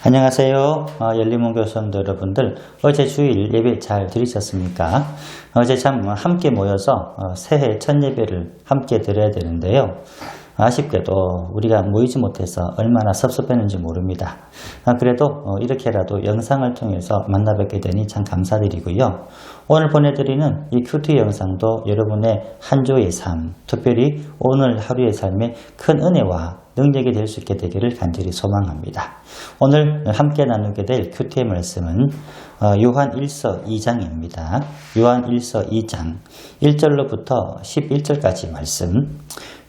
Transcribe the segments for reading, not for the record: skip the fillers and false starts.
안녕하세요. 열린문교 성도 여러분들, 어제 주일 예배 잘 드리셨습니까? 어제 참 함께 모여서 새해 첫 예배를 함께 드려야 되는데요. 아쉽게도 우리가 모이지 못해서 얼마나 섭섭했는지 모릅니다. 그래도 이렇게라도 영상을 통해서 만나뵙게 되니 참 감사드리고요. 오늘 보내드리는 이 큐티 영상도 여러분의 한 주의 삶, 특별히 오늘 하루의 삶에 큰 은혜와 능력이 될 수 있게 되기를 간절히 소망합니다. 오늘 함께 나누게 될 큐티의 말씀은 요한 1서 2장입니다. 요한 1서 2장 1절로부터 11절까지 말씀,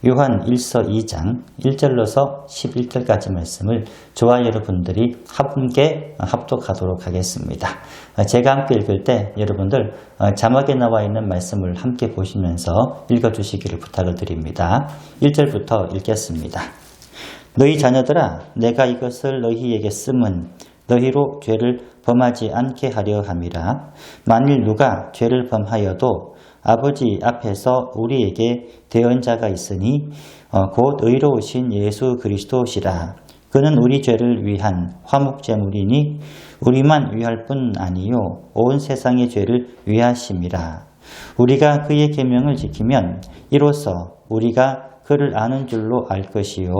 요한 1서 2장 1절로서 11절까지 말씀을 저와 여러분들이 함께 합독하도록 하겠습니다. 제가 함께 읽을 때 여러분들 자막에 나와 있는 말씀을 함께 보시면서 읽어주시기를 부탁을 드립니다. 1절부터 읽겠습니다. 너희 자녀들아, 내가 이것을 너희에게 쓰면 너희로 죄를 범하지 않게 하려 함이라. 만일 누가 죄를 범하여도 아버지 앞에서 우리에게 대언자가 있으니 곧 의로우신 예수 그리스도시라. 그는 우리 죄를 위한 화목제물이니 우리만 위할 뿐 아니요 온 세상의 죄를 위하심이라. 우리가 그의 계명을 지키면 이로써 우리가 그를 아는 줄로 알 것이요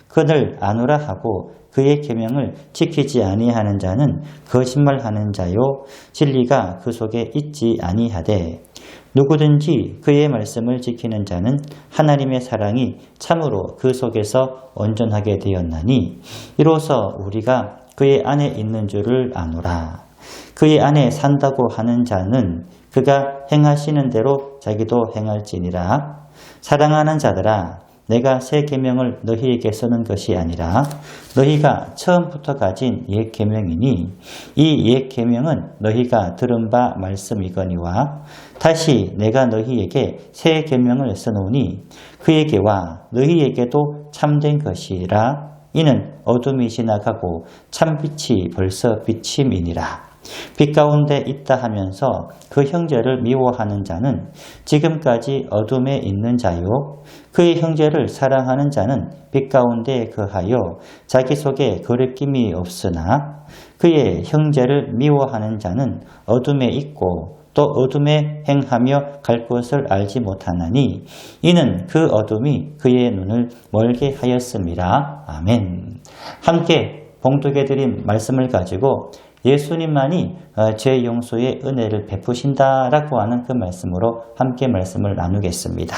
그를 아노라 하고 그의 계명을 지키지 아니하는 자는 거짓말하는 자요 진리가 그 속에 있지 아니하되 누구든지 그의 말씀을 지키는 자는 하나님의 사랑이 참으로 그 속에서 온전하게 되었나니 이로써 우리가 그의 안에 있는 줄을 아노라. 그의 안에 산다고 하는 자는 그가 행하시는 대로 자기도 행할지니라. 사랑하는 자들아, 내가 새 계명을 너희에게 쓰는 것이 아니라 너희가 처음부터 가진 옛 계명이니 이 옛 계명은 너희가 들은 바 말씀이거니와 다시 내가 너희에게 새 계명을 써놓으니 그에게와 너희에게도 참된 것이라. 이는 어둠이 지나가고 참빛이 벌써 비침이니라. 빛 가운데 있다 하면서 그 형제를 미워하는 자는 지금까지 어둠에 있는 자요 그의 형제를 사랑하는 자는 빛 가운데 거하여 자기 속에 거리낌이 없으나 그의 형제를 미워하는 자는 어둠에 있고 또 어둠에 행하며 갈 곳을 알지 못하나니 이는 그 어둠이 그의 눈을 멀게 하였음이라. 아멘. 함께 봉독해 드린 말씀을 가지고 예수님만이 죄 용서의 은혜를 베푸신다라고 하는 그 말씀으로 함께 말씀을 나누겠습니다.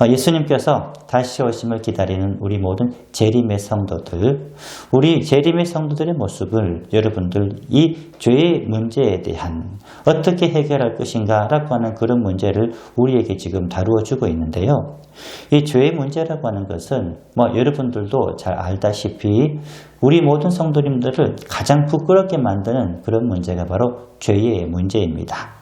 예수님께서 다시 오심을 기다리는 우리 모든 재림의 성도들, 우리 재림의 성도들의 모습을 여러분들 이 죄의 문제에 대한 어떻게 해결할 것인가 라고 하는 그런 문제를 우리에게 지금 다루어 주고 있는데요. 이 죄의 문제라고 하는 것은 여러분들도 잘 알다시피 우리 모든 성도님들을 가장 부끄럽게 만드는 그런 문제가 바로 죄의 문제입니다.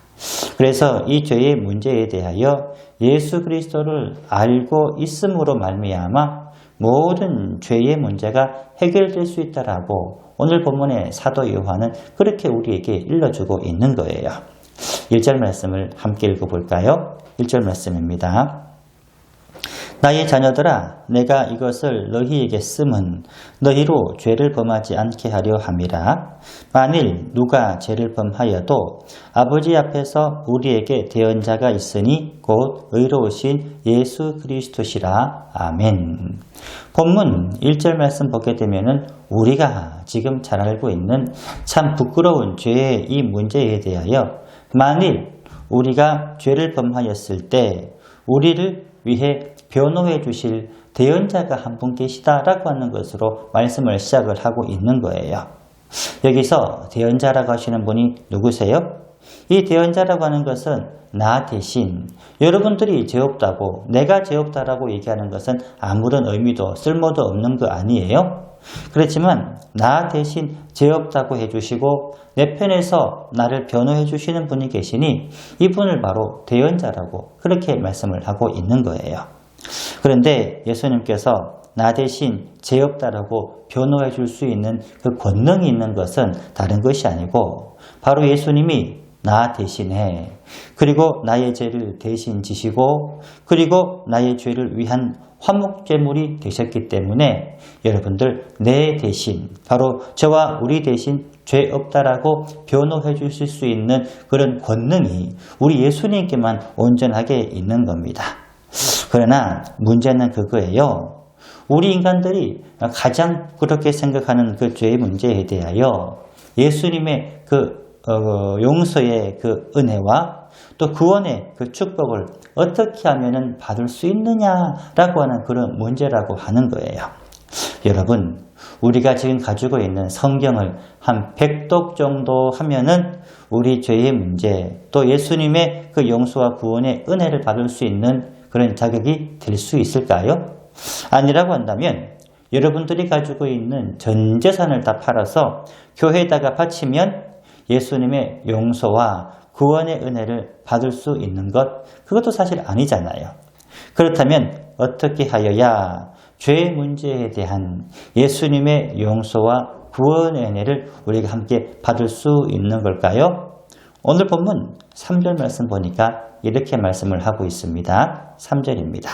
그래서 이 죄의 문제에 대하여 예수 그리스도를 알고 있음으로 말미암아 모든 죄의 문제가 해결될 수 있다라고 오늘 본문의 사도 요한은 그렇게 우리에게 일러주고 있는 거예요. 1절 말씀을 함께 읽어볼까요? 1절 말씀입니다. 나의 자녀들아, 내가 이것을 너희에게 쓰면 너희로 죄를 범하지 않게 하려 함이라. 만일 누가 죄를 범하여도 아버지 앞에서 우리에게 대언자가 있으니 곧 의로우신 예수 그리스도시라. 아멘. 본문 1절 말씀 보게 되면은 우리가 지금 잘 알고 있는 참 부끄러운 죄의 이 문제에 대하여 만일 우리가 죄를 범하였을 때 우리를 위해 변호해 주실 대언자가 한 분 계시다라고 하는 것으로 말씀을 시작을 하고 있는 거예요. 여기서 대언자라고 하시는 분이 누구세요? 이 대언자라고 하는 것은 나 대신 여러분들이 죄 없다고 내가 죄 없다라고 얘기하는 것은 아무런 의미도 쓸모도 없는 거 아니에요? 그렇지만 나 대신 죄 없다고 해주시고 내 편에서 나를 변호해 주시는 분이 계시니 이분을 바로 대언자라고 그렇게 말씀을 하고 있는 거예요. 그런데 예수님께서 나 대신 죄 없다라고 변호해 줄 수 있는 그 권능이 있는 것은 다른 것이 아니고 바로 예수님이 나 대신에, 그리고 나의 죄를 대신 지시고, 그리고 나의 죄를 위한 화목제물이 되셨기 때문에 여러분들 내 대신, 바로 저와 우리 대신 죄 없다라고 변호해 주실 수 있는 그런 권능이 우리 예수님께만 온전하게 있는 겁니다. 그러나 문제는 그거예요. 우리 인간들이 가장 그렇게 생각하는 그 죄의 문제에 대하여 예수님의 그 용서의 그 은혜와 또 구원의 그 축복을 어떻게 하면은 받을 수 있느냐라고 하는 그런 문제라고 하는 거예요. 여러분, 우리가 지금 가지고 있는 성경을 한 100독 정도 하면은 우리 죄의 문제, 또 예수님의 그 용서와 구원의 은혜를 받을 수 있는 그런 자격이 될 수 있을까요? 아니라고 한다면 여러분들이 가지고 있는 전 재산을 다 팔아서 교회에다가 바치면 예수님의 용서와 구원의 은혜를 받을 수 있는 것, 그것도 사실 아니잖아요. 그렇다면 어떻게 하여야 죄의 문제에 대한 예수님의 용서와 구원의 은혜를 우리가 함께 받을 수 있는 걸까요? 오늘 본문 3절 말씀 보니까 이렇게 말씀을 하고 있습니다. 3절입니다.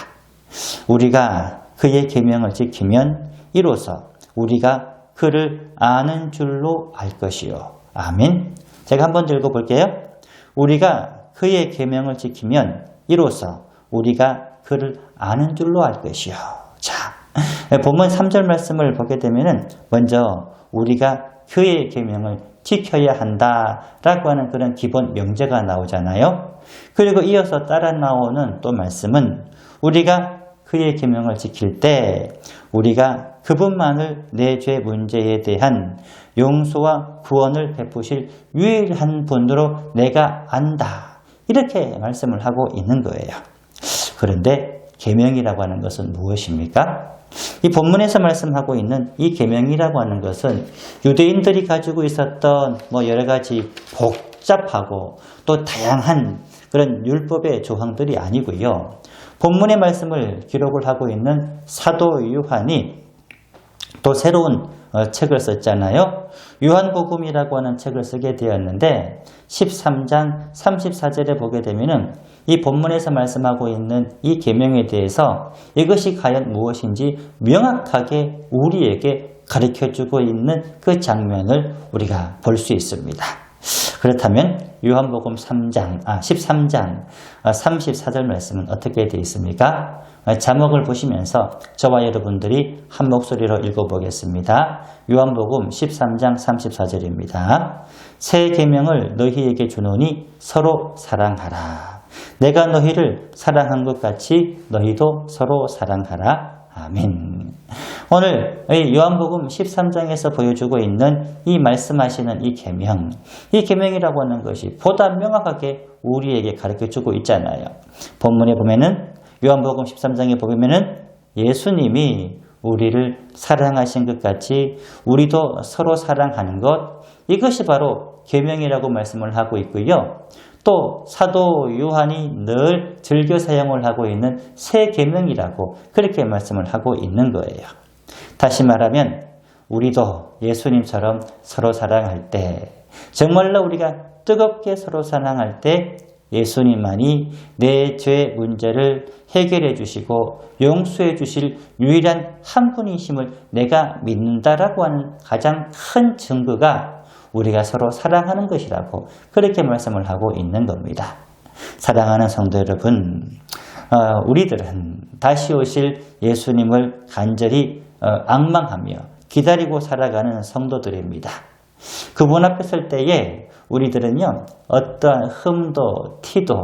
우리가 그의 계명을 지키면 이로써 우리가 그를 아는 줄로 알 것이요. 아멘. 제가 한번 더 읽어볼게요. 우리가 그의 계명을 지키면 이로써 우리가 그를 아는 줄로 알 것이요. 자, 본문 3절 말씀을 보게 되면은 먼저 우리가 그의 계명을 지켜야 한다라고 하는 그런 기본 명제가 나오잖아요. 그리고 이어서 따라 나오는 또 말씀은 우리가 그의 계명을 지킬 때 우리가 그분만을 내 죄 문제에 대한 용서와 구원을 베푸실 유일한 분으로 내가 안다. 이렇게 말씀을 하고 있는 거예요. 그런데 계명이라고 하는 것은 무엇입니까? 이 본문에서 말씀하고 있는 이 계명이라고 하는 것은 유대인들이 가지고 있었던 여러 가지 복잡하고 또 다양한 그런 율법의 조항들이 아니고요. 본문의 말씀을 기록을 하고 있는 사도 요한이 또 새로운 책을 썼잖아요. 요한복음이라고 하는 책을 쓰게 되었는데 13장 34절에 보게 되면은 이 본문에서 말씀하고 있는 이 계명에 대해서 이것이 과연 무엇인지 명확하게 우리에게 가르쳐주고 있는 그 장면을 우리가 볼 수 있습니다. 그렇다면 요한복음 13장 34절 말씀은 어떻게 되어 있습니까? 자막을 보시면서 저와 여러분들이 한 목소리로 읽어보겠습니다. 요한복음 13장 34절입니다. 새 계명을 너희에게 주노니 서로 사랑하라. 내가 너희를 사랑한 것 같이 너희도 서로 사랑하라. 아멘. 오늘 요한복음 13장에서 보여주고 있는 이 말씀하시는 이 계명, 이 계명이라고 하는 것이 보다 명확하게 우리에게 가르쳐주고 있잖아요. 본문에 보면은 요한복음 13장에 보면은 예수님이 우리를 사랑하신 것 같이 우리도 서로 사랑하는 것, 이것이 바로 계명이라고 말씀을 하고 있고요. 또 사도 요한이 늘 즐겨 사용을 하고 있는 새 계명이라고 그렇게 말씀을 하고 있는 거예요. 다시 말하면 우리도 예수님처럼 서로 사랑할 때, 정말로 우리가 뜨겁게 서로 사랑할 때 예수님만이 내 죄 문제를 해결해 주시고 용서해 주실 유일한 한 분이심을 내가 믿는다라고 하는 가장 큰 증거가 우리가 서로 사랑하는 것이라고 그렇게 말씀을 하고 있는 겁니다. 사랑하는 성도 여러분, 우리들은 다시 오실 예수님을 간절히 앙망하며 기다리고 살아가는 성도들입니다. 그분 앞에 설 때에 우리들은요, 어떠한 흠도 티도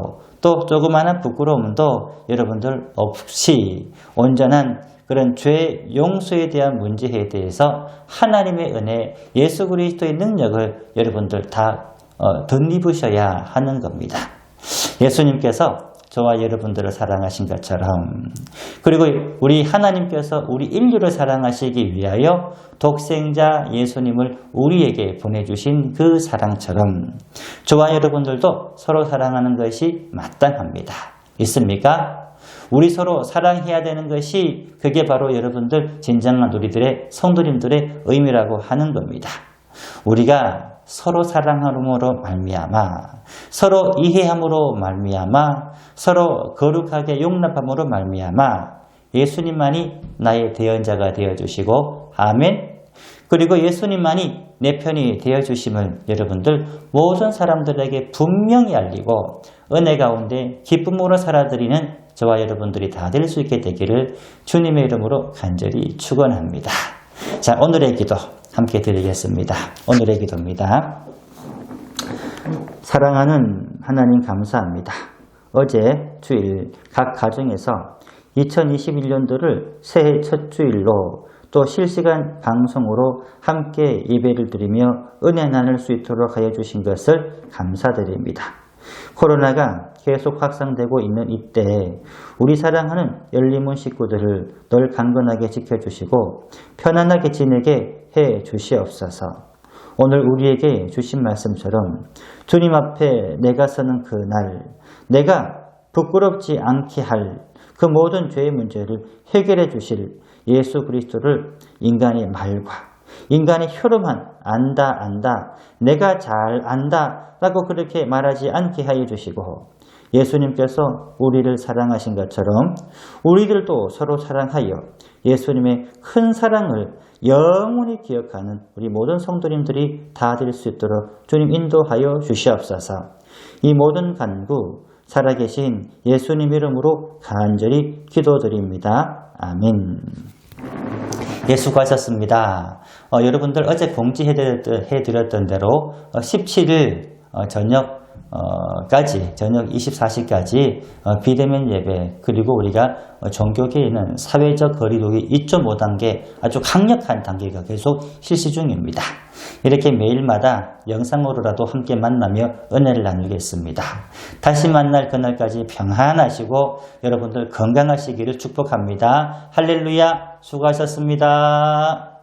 또 조그마한 부끄러움도 여러분들 없이 온전한 그런 죄 용서에 대한 문제에 대해서 하나님의 은혜, 예수 그리스도의 능력을 여러분들 다 덧입으셔야 하는 겁니다. 예수님께서 저와 여러분들을 사랑하신 것처럼, 그리고 우리 하나님께서 우리 인류를 사랑하시기 위하여 독생자 예수님을 우리에게 보내주신 그 사랑처럼 저와 여러분들도 서로 사랑하는 것이 마땅합니다. 있습니까? 우리 서로 사랑해야 되는 것이 그게 바로 여러분들 진정한 우리들의 성도님들의 의미라고 하는 겁니다. 우리가 서로 사랑함으로 말미암아, 서로 이해함으로 말미암아, 서로 거룩하게 용납함으로 말미암아 예수님만이 나의 대언자가 되어주시고 아멘. 그리고 예수님만이 내 편이 되어주심을 여러분들 모든 사람들에게 분명히 알리고 은혜 가운데 기쁨으로 살아드리는 저와 여러분들이 다 될 수 있게 되기를 주님의 이름으로 간절히 축원합니다. 자, 오늘의 기도 함께 드리겠습니다. 오늘의 기도입니다. 사랑하는 하나님 감사합니다. 어제 주일 각 가정에서 2021년도를 새해 첫 주일로 또 실시간 방송으로 함께 예배를 드리며 은혜 나눌 수 있도록 하여 주신 것을 감사드립니다. 코로나가 계속 확산되고 있는 이때 우리 사랑하는 열리문 식구들을 늘 강건하게 지켜주시고 편안하게 지내게 해 주시옵소서. 오늘 우리에게 주신 말씀처럼 주님 앞에 내가 서는 그날 내가 부끄럽지 않게 할 그 모든 죄의 문제를 해결해 주실 예수 그리스도를 인간의 말과 인간의 혀로만 안다 내가 잘 안다 라고 그렇게 말하지 않게 하여 주시고 예수님께서 우리를 사랑하신 것처럼 우리들도 서로 사랑하여 예수님의 큰 사랑을 영원히 기억하는 우리 모든 성도님들이 다 될 수 있도록 주님 인도하여 주시옵소서. 이 모든 간구 살아계신 예수님 이름으로 간절히 기도드립니다. 아멘. 예, 수고하셨습니다. 여러분들 어제 공지해드렸던 대로 17일 저녁까지 저녁 24시까지 비대면 예배 그리고 우리가 종교계에는 사회적 거리두기 2.5단계 아주 강력한 단계가 계속 실시 중입니다. 이렇게 매일마다 영상으로라도 함께 만나며 은혜를 나누겠습니다. 다시 만날 그날까지 평안하시고 여러분들 건강하시기를 축복합니다. 할렐루야, 수고하셨습니다.